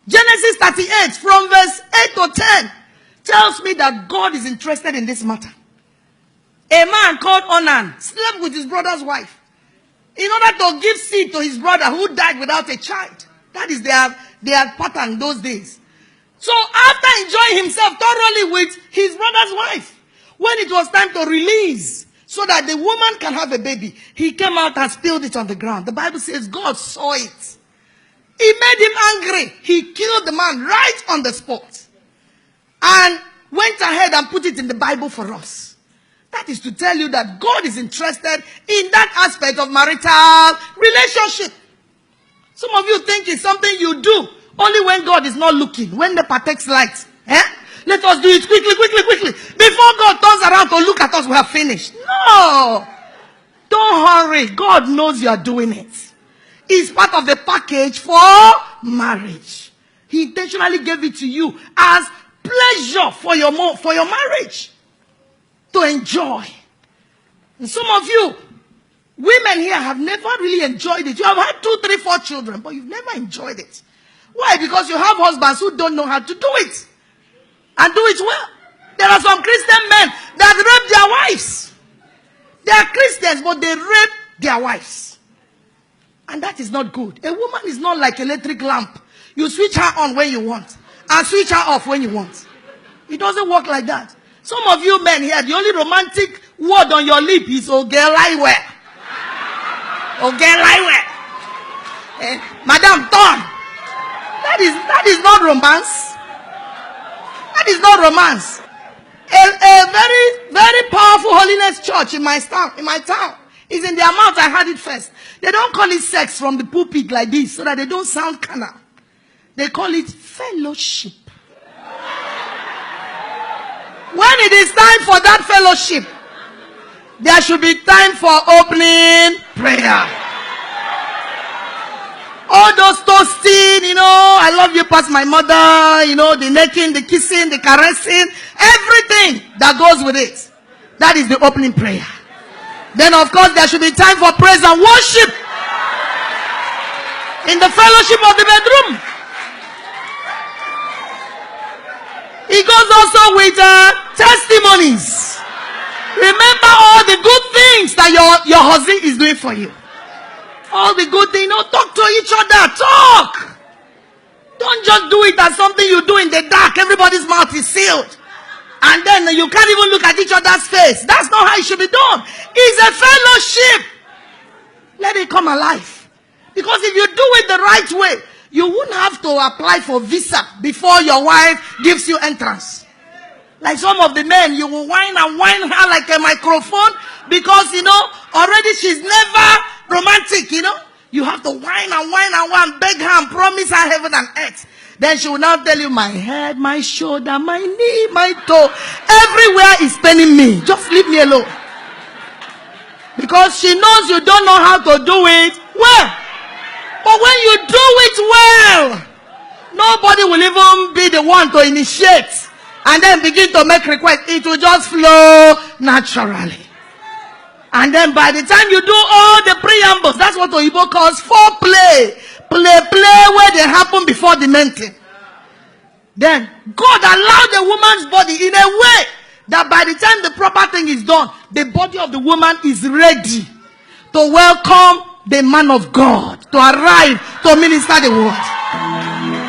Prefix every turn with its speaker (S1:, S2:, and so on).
S1: Genesis 38 from verse 8 to 10 tells me that God is interested in this matter. A man called Onan slept with his brother's wife in order to give seed to his brother who died without a child. That is their pattern those days. So after enjoying himself thoroughly with his brother's wife, when it was time to release so that the woman can have a baby, he came out and spilled it on the ground. The Bible says God saw it. It made him angry. He killed the man right on the spot and went ahead and put it in the Bible for us. That is to tell you that God is interested in that aspect of marital relationship. Some of you think it's something you do only when God is not looking, when the takes light. Let us do it quickly. Before God turns around to look at us, we have finished. No. Don't hurry. God knows you are doing it. It's part of the package for marriage. He intentionally gave it to you as pleasure for your marriage. To enjoy. And some of you, women here, have never really enjoyed it. You have had 2, 3, 4 children, but you've never enjoyed it. Why? Because you have husbands who don't know how to do it. And do it well. There are some Christian men that rape their wives. They are Christians, but they rape their wives. And that is not good. A woman is not like an electric lamp. You switch her on when you want and switch her off when you want. It doesn't work like that. Some of you men here, the only romantic word on your lip is Ogelaiwe. Ogelaiwe. Madam Thorn. That is not romance. That is not romance. A very, very powerful holiness church in my town is in their mouth. I heard it first. They don't call it sex from the pulpit like this so that they don't sound carnal. They call it fellowship. When it is time for that fellowship, there should be time for opening prayer. All those toasting, I love you past my mother, the necking, the kissing, the caressing, everything that goes with it. That is the opening prayer. Then of course there should be time for praise and worship in the fellowship of the bedroom. It goes also with testimonies. Remember all the good things that your husband is doing for you. All the good things. Talk to each other. Talk. Don't just do it as something you do in the dark. Everybody's mouth is sealed. And then you can't even look at each other's face. That's not how it should be done. It's a fellowship. Let it come alive. Because if you do it the right way, you wouldn't have to apply for visa before your wife gives you entrance. Like some of the men, you will whine and whine her like a microphone because, already she's never romantic, You have to whine and whine and whine, beg her and promise her heaven and earth. Then she will now tell you, my head, my shoulder, my knee, my toe, everywhere is paining me. Just leave me alone. Because she knows you don't know how to do it well. But when you do it well, nobody will even be the one to initiate and then begin to make requests. It will just flow naturally. And then by the time you do all the preambles, that's what Oyibo calls foreplay. Play where they happen before the main thing. Then God allowed the woman's body in a way that by the time the proper thing is done, the body of the woman is ready to welcome the man of God to arrive to minister the word.